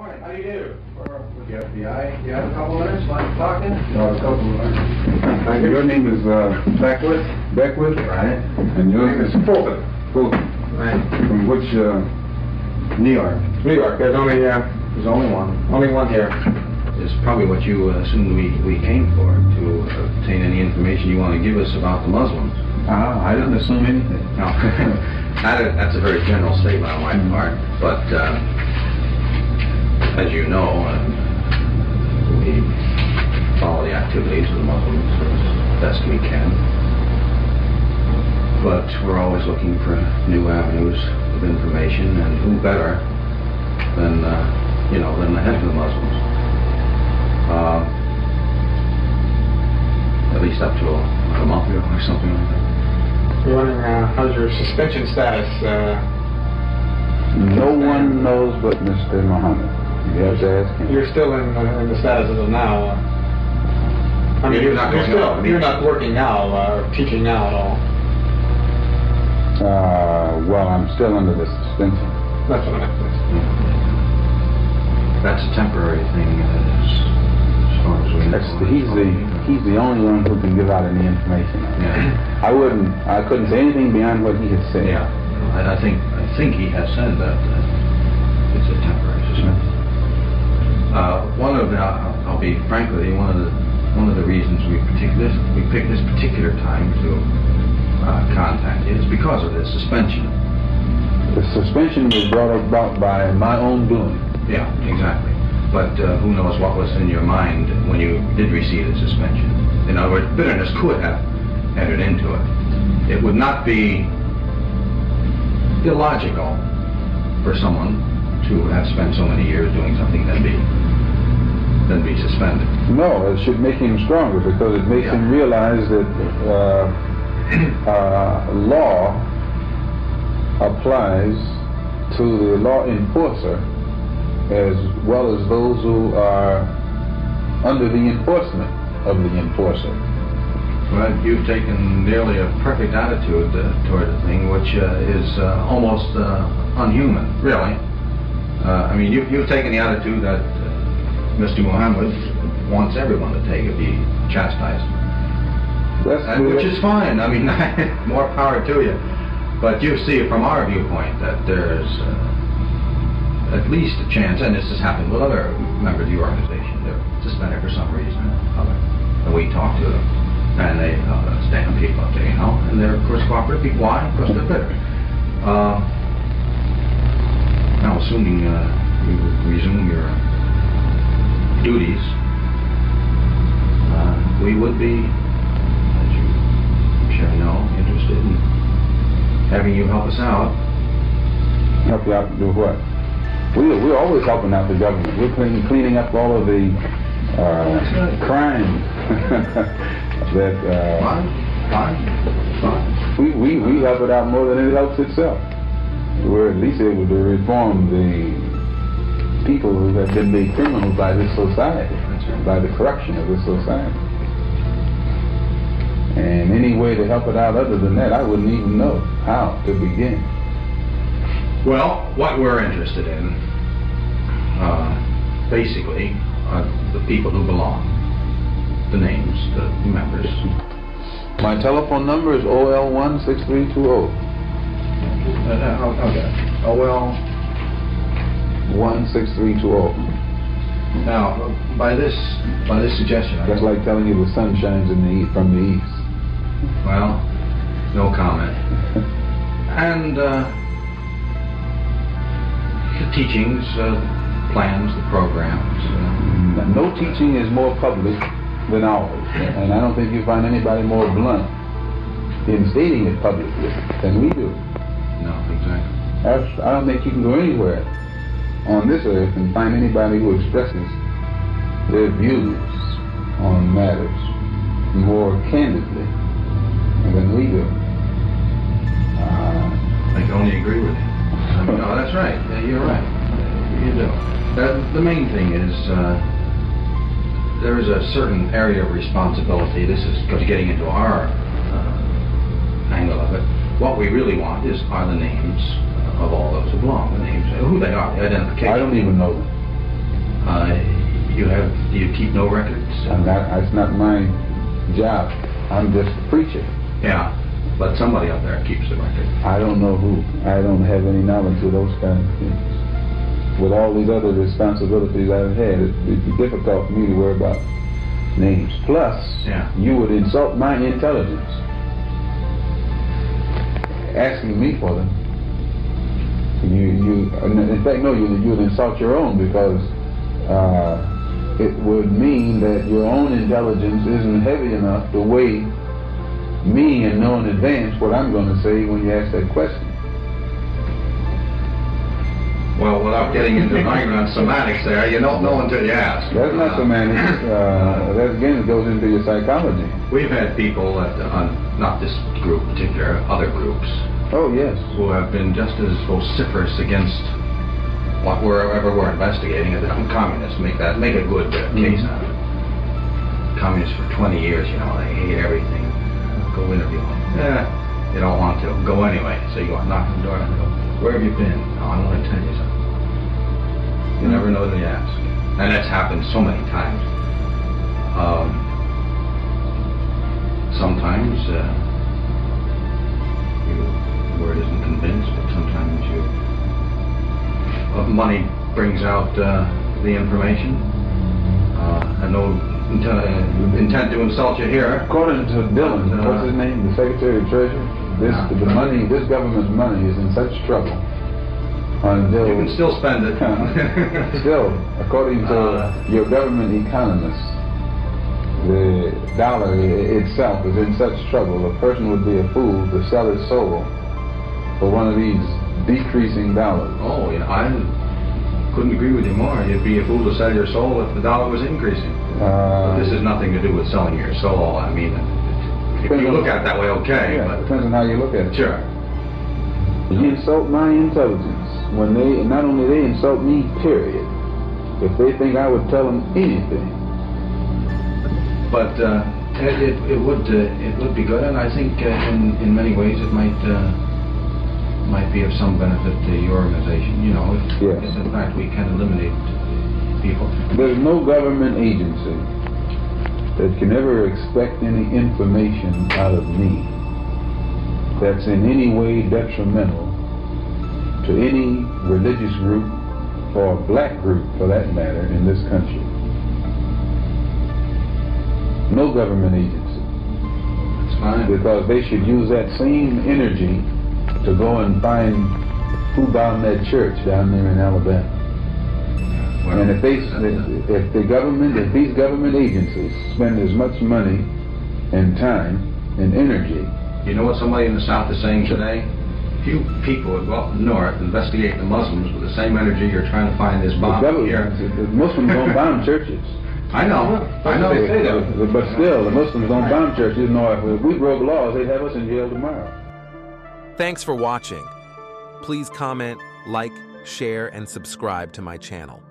morning. How do you do? With the FBI. You have a couple minutes? Like talking? No, a couple of minutes. Your name is Beckwith. Beckwith? Right. And yours is Fulton. Fulton. Right. From which, New York. New York. There's only one. only one here. Is probably what you assumed we came for, to obtain any information you want to give us about the Muslims. I didn't assume anything. No, that's a very general statement on my part, but as you know, we follow the activities of the Muslims as best we can, but we're always looking for new avenues of information, and who better than than the head of the Muslims. At least up to a month ago or something like that. You're wondering how's your suspension status? No one knows but Mr. Muhammad. You have to ask him. You're still in the status as of now. I mean, You're not working now or teaching now at all. Well, I'm still under the suspension. That's what I meant. That's a temporary thing, as far as we know. He's the only one who can give out any information. Yeah. I couldn't say anything beyond what he has said. Yeah, I think he has said that it's a temporary suspension. I'll be frank with you. One of the reasons we picked this particular time to contact you is because of this suspension. The suspension was brought about by my own doing. Yeah, exactly. But who knows what was in your mind when you did receive the suspension. In other words, bitterness could have entered into it. It would not be illogical for someone to have spent so many years doing something then be suspended. No, it should make him stronger because it makes him realize that law applies to the law enforcer as well as those who are under the enforcement of the enforcer. Well, you've taken nearly a perfect attitude toward the thing, which is almost unhuman, really. I mean, you've taken the attitude that Mr. Muhammad wants everyone to take it, be chastised. Which is fine. I mean, more power to you. But you see from our viewpoint that there's at least a chance, and this has happened with other members of the organization. They're suspended for some reason or other. And we talk to them, and they stand people up there, and they're, of course, cooperative. Why? Because they're bitter. Now, assuming you resume your duties, we would be, as you I'm sure know, interested in having you help us out. Help you out to do what? We're always helping out the government. We're cleaning up all of the crime that we help it out more than it helps itself. We're at least able to reform the people who have been made criminals by this society, by the corruption of this society. And any way to help it out other than that, I wouldn't even know how to begin. Well, what we're interested in, basically, are the people who belong, the names, the members. My telephone number is OL16320. Okay. OL 16320. Now, by this suggestion, That's like telling you the sun shines from the east. Well, no comment. And the teachings, plans, the programs. No teaching is more public than ours, and I don't think you find anybody more blunt in stating it publicly than we do. No, exactly. I don't think you can go anywhere on this earth and find anybody who expresses their views on matters more candidly than we do. I can only agree with you. No, that's right. Yeah, you're right. You do. The main thing is there is a certain area of responsibility. This is getting into our angle of it. What we really want are the names of all those who belong. The names, who they are, the identification. I don't even know them. Do you keep no records? It's not my job. I'm just a preacher. Yeah, but somebody up there keeps the record. I don't know who. I don't have any knowledge of those kinds of things. With all these other responsibilities I've had, it'd be difficult for me to worry about names. Plus, you would insult my intelligence asking me for them. In fact, no, you would insult your own, because it would mean that your own intelligence isn't heavy enough to weigh me and know in advance what I'm going to say when you ask that question. Well, without getting into an argument on semantics there, you don't know until you ask. That's not semantics. That again goes into your psychology. We've had people that, not this group particular, other groups. Oh, yes. Who have been just as vociferous against whatever we're investigating as communists. Make a good case out of it. Communists for 20 years, they hate everything. Go interview them. You don't want to. Go anyway. So you go knock on the door and go, where have you been? Oh, I want to tell you something. You never know till you ask. And that's happened so many times. Sometimes your word isn't convinced, but sometimes money brings out the information. And no intent to insult you here. According to Dillon, what's his name, the Secretary of Treasury, this government's money is in such trouble until you can still spend it. Still, according to your government economists, the dollar itself is in such trouble. A person would be a fool to sell his soul for one of these decreasing dollars. Oh, I couldn't agree with you more. You'd be a fool to sell your soul if the dollar was increasing. But this has nothing to do with selling your soul. I mean, if you look at it that way, okay. Yeah, but depends on how you look at it. Sure. You insult my intelligence when not only they insult me, period, if they think I would tell them anything. But it would be good, and I think in many ways it might be of some benefit to your organization. If in fact we can eliminate people. There's no government agency that can ever expect any information out of me that's in any way detrimental to any religious group or black group, for that matter, in this country. No government agency. That's fine. Because they should use that same energy to go and find who bombed that church down there in Alabama. Well, and if these government agencies spend as much money and time and energy. You know what somebody in the South is saying today? Few people would go up north, investigate the Muslims with the same energy you're trying to find this bomb here. The Muslims don't bomb churches. I know they say that. But still, the Muslims don't bomb churches. No, if we broke laws, they'd have us in jail tomorrow. Thanks for watching. Please comment, like, share, and subscribe to my channel.